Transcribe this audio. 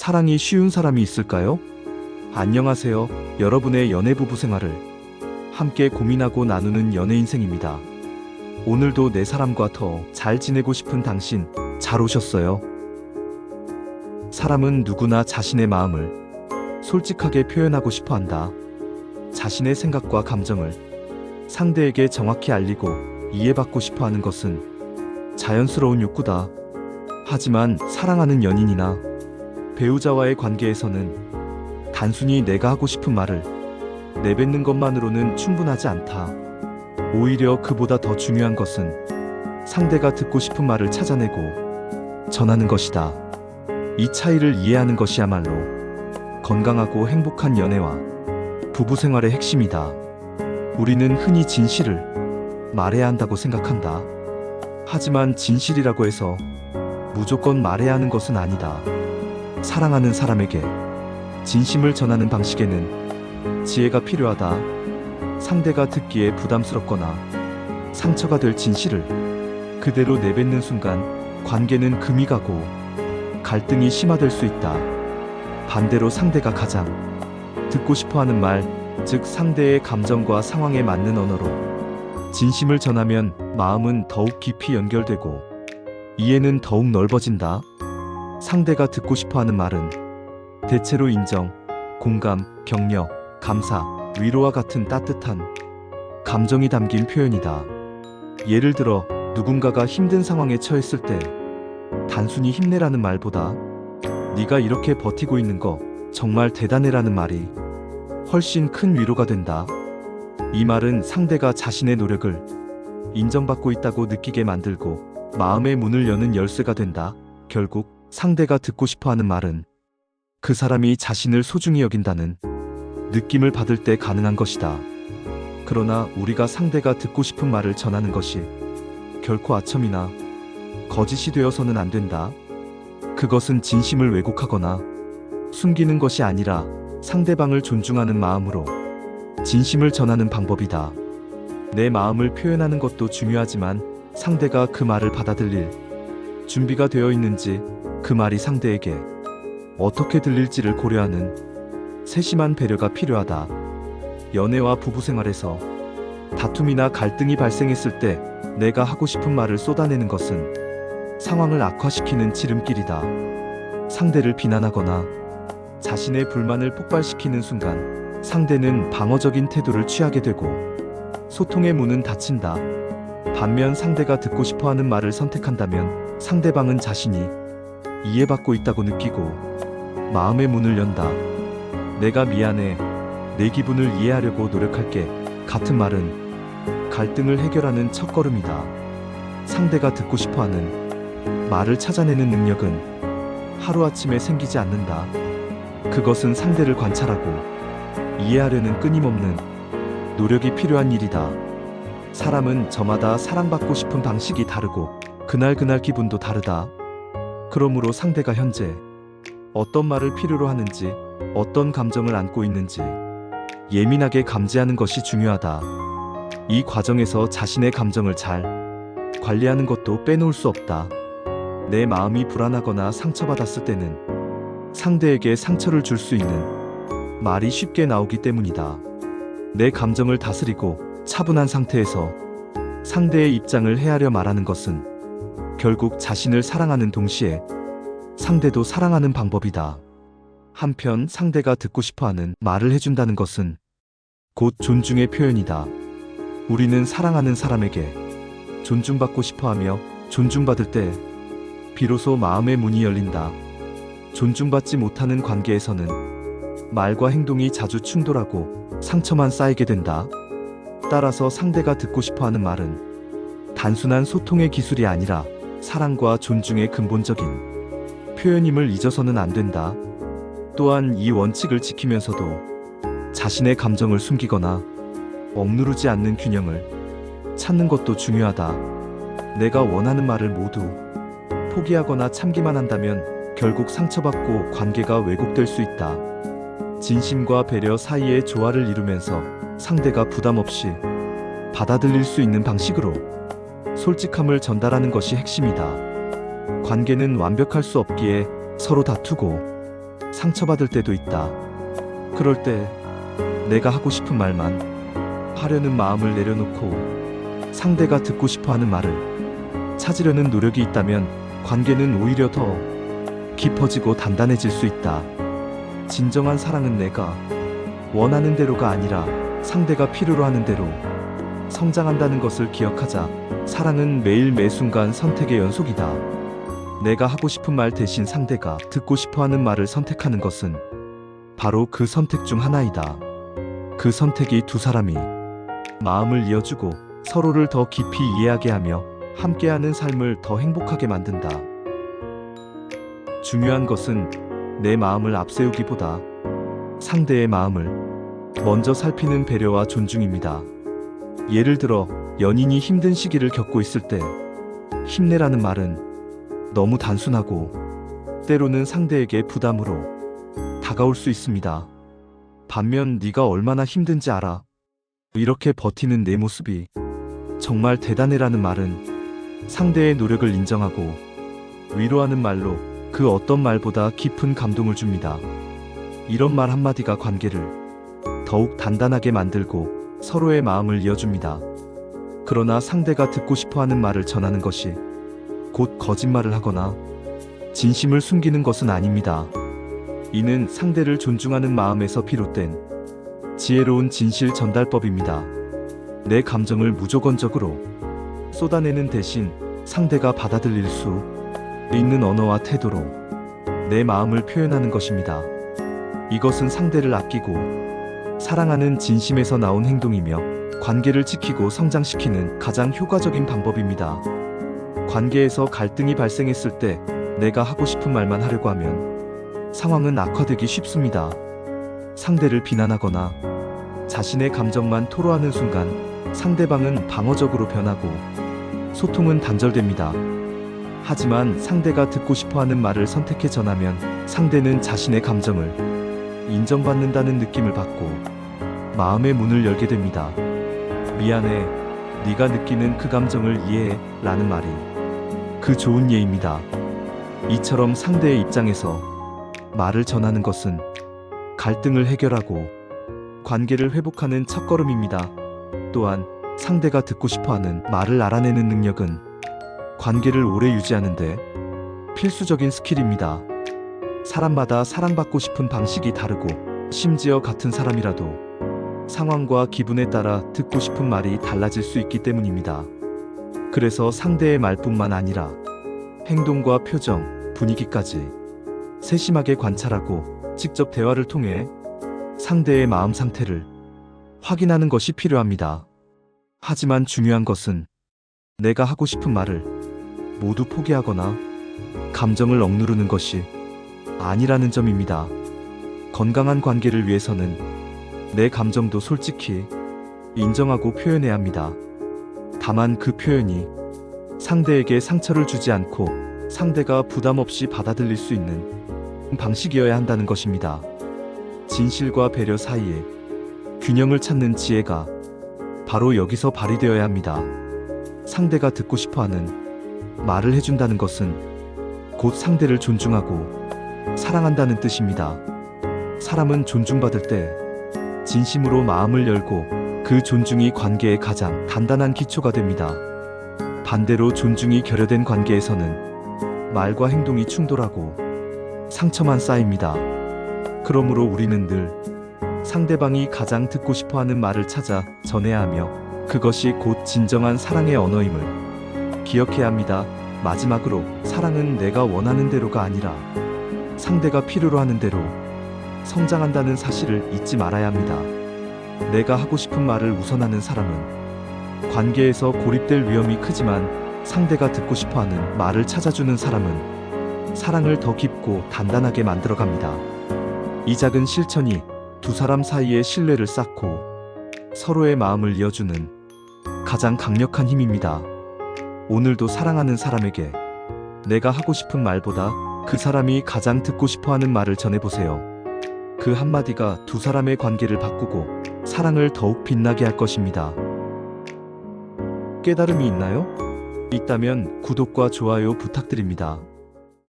사랑이 쉬운 사람이 있을까요? 안녕하세요. 여러분의 연애부부 생활을 함께 고민하고 나누는 연애인생입니다. 오늘도 내 사람과 더 잘 지내고 싶은 당신, 잘 오셨어요. 사람은 누구나 자신의 마음을 솔직하게 표현하고 싶어 한다. 자신의 생각과 감정을 상대에게 정확히 알리고 이해받고 싶어 하는 것은 자연스러운 욕구다. 하지만 사랑하는 연인이나 배우자와의 관계에서는 단순히 내가 하고 싶은 말을 내뱉는 것만으로는 충분하지 않다. 오히려 그보다 더 중요한 것은 상대가 듣고 싶은 말을 찾아내고 전하는 것이다. 이 차이를 이해하는 것이야말로 건강하고 행복한 연애와 부부 생활의 핵심이다. 우리는 흔히 진실을 말해야 한다고 생각한다. 하지만 진실이라고 해서 무조건 말해야 하는 것은 아니다. 사랑하는 사람에게 진심을 전하는 방식에는 지혜가 필요하다. 상대가 듣기에 부담스럽거나 상처가 될 진실을 그대로 내뱉는 순간 관계는 금이 가고 갈등이 심화될 수 있다. 반대로 상대가 가장 듣고 싶어하는 말, 즉 상대의 감정과 상황에 맞는 언어로 진심을 전하면 마음은 더욱 깊이 연결되고 이해는 더욱 넓어진다. 상대가 듣고 싶어하는 말은 대체로 인정, 공감, 격려, 감사, 위로와 같은 따뜻한 감정이 담긴 표현이다. 예를 들어 누군가가 힘든 상황에 처했을 때 단순히 힘내라는 말보다 네가 이렇게 버티고 있는 거 정말 대단해라는 말이 훨씬 큰 위로가 된다. 이 말은 상대가 자신의 노력을 인정받고 있다고 느끼게 만들고 마음의 문을 여는 열쇠가 된다. 결국 상대가 듣고 싶어하는 말은 그 사람이 자신을 소중히 여긴다는 느낌을 받을 때 가능한 것이다. 그러나 우리가 상대가 듣고 싶은 말을 전하는 것이 결코 아첨이나 거짓이 되어서는 안 된다. 그것은 진심을 왜곡하거나 숨기는 것이 아니라 상대방을 존중하는 마음으로 진심을 전하는 방법이다. 내 마음을 표현하는 것도 중요하지만 상대가 그 말을 받아들일 준비가 되어 있는지, 그 말이 상대에게 어떻게 들릴지를 고려하는 세심한 배려가 필요하다. 연애와 부부 생활에서 다툼이나 갈등이 발생했을 때 내가 하고 싶은 말을 쏟아내는 것은 상황을 악화시키는 지름길이다. 상대를 비난하거나 자신의 불만을 폭발시키는 순간 상대는 방어적인 태도를 취하게 되고 소통의 문은 닫힌다. 반면 상대가 듣고 싶어하는 말을 선택한다면 상대방은 자신이 이해받고 있다고 느끼고 마음의 문을 연다. 내가 미안해, 내 기분을 이해하려고 노력할게 같은 말은 갈등을 해결하는 첫걸음이다. 상대가 듣고 싶어하는 말을 찾아내는 능력은 하루아침에 생기지 않는다. 그것은 상대를 관찰하고 이해하려는 끊임없는 노력이 필요한 일이다. 사람은 저마다 사랑받고 싶은 방식이 다르고 그날 기분도 다르다. 그러므로 상대가 현재 어떤 말을 필요로 하는지, 어떤 감정을 안고 있는지 예민하게 감지하는 것이 중요하다. 이 과정에서 자신의 감정을 잘 관리하는 것도 빼놓을 수 없다. 내 마음이 불안하거나 상처받았을 때는 상대에게 상처를 줄 수 있는 말이 쉽게 나오기 때문이다. 내 감정을 다스리고 차분한 상태에서 상대의 입장을 헤아려 말하는 것은 결국 자신을 사랑하는 동시에 상대도 사랑하는 방법이다. 한편 상대가 듣고 싶어하는 말을 해준다는 것은 곧 존중의 표현이다. 우리는 사랑하는 사람에게 존중받고 싶어하며 존중받을 때 비로소 마음의 문이 열린다. 존중받지 못하는 관계에서는 말과 행동이 자주 충돌하고 상처만 쌓이게 된다. 따라서 상대가 듣고 싶어하는 말은 단순한 소통의 기술이 아니라 사랑과 존중의 근본적인 표현임을 잊어서는 안 된다. 또한 이 원칙을 지키면서도 자신의 감정을 숨기거나 억누르지 않는 균형을 찾는 것도 중요하다. 내가 원하는 말을 모두 포기하거나 참기만 한다면 결국 상처받고 관계가 왜곡될 수 있다. 진심과 배려 사이의 조화를 이루면서 상대가 부담 없이 받아들일 수 있는 방식으로 솔직함을 전달하는 것이 핵심이다. 관계는 완벽할 수 없기에 서로 다투고 상처받을 때도 있다. 그럴 때 내가 하고 싶은 말만 하려는 마음을 내려놓고 상대가 듣고 싶어 하는 말을 찾으려는 노력이 있다면 관계는 오히려 더 깊어지고 단단해질 수 있다. 진정한 사랑은 내가 원하는 대로가 아니라 상대가 필요로 하는 대로 성장한다는 것을 기억하자. 사랑은 매일 매 순간 선택의 연속이다. 내가 하고 싶은 말 대신 상대가 듣고 싶어 하는 말을 선택하는 것은 바로 그 선택 중 하나이다. 그 선택이 두 사람이 마음을 이어주고 서로를 더 깊이 이해하게 하며 함께하는 삶을 더 행복하게 만든다. 중요한 것은 내 마음을 앞세우기보다 상대의 마음을 먼저 살피는 배려와 존중입니다. 예를 들어 연인이 힘든 시기를 겪고 있을 때 힘내라는 말은 너무 단순하고 때로는 상대에게 부담으로 다가올 수 있습니다. 반면 네가 얼마나 힘든지 알아. 이렇게 버티는 내 모습이 정말 대단해라는 말은 상대의 노력을 인정하고 위로하는 말로 그 어떤 말보다 깊은 감동을 줍니다. 이런 말 한마디가 관계를 더욱 단단하게 만들고 서로의 마음을 이어줍니다. 그러나 상대가 듣고 싶어 하는 말을 전하는 것이 곧 거짓말을 하거나 진심을 숨기는 것은 아닙니다. 이는 상대를 존중하는 마음에서 비롯된 지혜로운 진실 전달법입니다. 내 감정을 무조건적으로 쏟아내는 대신 상대가 받아들일 수 있는 언어와 태도로 내 마음을 표현하는 것입니다. 이것은 상대를 아끼고 사랑하는 진심에서 나온 행동이며 관계를 지키고 성장시키는 가장 효과적인 방법입니다. 관계에서 갈등이 발생했을 때 내가 하고 싶은 말만 하려고 하면 상황은 악화되기 쉽습니다. 상대를 비난하거나 자신의 감정만 토로하는 순간 상대방은 방어적으로 변하고 소통은 단절됩니다. 하지만 상대가 듣고 싶어 하는 말을 선택해 전하면 상대는 자신의 감정을 인정받는다는 느낌을 받고 마음의 문을 열게 됩니다. 미안해, 네가 느끼는 그 감정을 이해해 라는 말이 그 좋은 예입니다. 이처럼 상대의 입장에서 말을 전하는 것은 갈등을 해결하고 관계를 회복하는 첫걸음입니다. 또한 상대가 듣고 싶어하는 말을 알아내는 능력은 관계를 오래 유지하는데 필수적인 스킬입니다. 사람마다 사랑받고 싶은 방식이 다르고 심지어 같은 사람이라도 상황과 기분에 따라 듣고 싶은 말이 달라질 수 있기 때문입니다. 그래서 상대의 말뿐만 아니라 행동과 표정, 분위기까지 세심하게 관찰하고 직접 대화를 통해 상대의 마음 상태를 확인하는 것이 필요합니다. 하지만 중요한 것은 내가 하고 싶은 말을 모두 포기하거나 감정을 억누르는 것이 아니라는 점입니다. 건강한 관계를 위해서는 내 감정도 솔직히 인정하고 표현해야 합니다. 다만 그 표현이 상대에게 상처를 주지 않고 상대가 부담 없이 받아들일 수 있는 방식이어야 한다는 것입니다. 진실과 배려 사이에 균형을 찾는 지혜가 바로 여기서 발휘되어야 합니다. 상대가 듣고 싶어하는 말을 해준다는 것은 곧 상대를 존중하고 사랑한다는 뜻입니다. 사람은 존중받을 때 진심으로 마음을 열고 그 존중이 관계의 가장 단단한 기초가 됩니다. 반대로 존중이 결여된 관계에서는 말과 행동이 충돌하고 상처만 쌓입니다. 그러므로 우리는 늘 상대방이 가장 듣고 싶어하는 말을 찾아 전해야 하며 그것이 곧 진정한 사랑의 언어임을 기억해야 합니다. 마지막으로 사랑은 내가 원하는 대로가 아니라 상대가 필요로 하는 대로 성장한다는 사실을 잊지 말아야 합니다. 내가 하고 싶은 말을 우선하는 사람은 관계에서 고립될 위험이 크지만 상대가 듣고 싶어하는 말을 찾아주는 사람은 사랑을 더 깊고 단단하게 만들어갑니다. 이 작은 실천이 두 사람 사이의 신뢰를 쌓고 서로의 마음을 이어주는 가장 강력한 힘입니다. 오늘도 사랑하는 사람에게 내가 하고 싶은 말보다 그 사람이 가장 듣고 싶어하는 말을 전해보세요. 그 한마디가 두 사람의 관계를 바꾸고 사랑을 더욱 빛나게 할 것입니다. 깨달음이 있나요? 있다면 구독과 좋아요 부탁드립니다.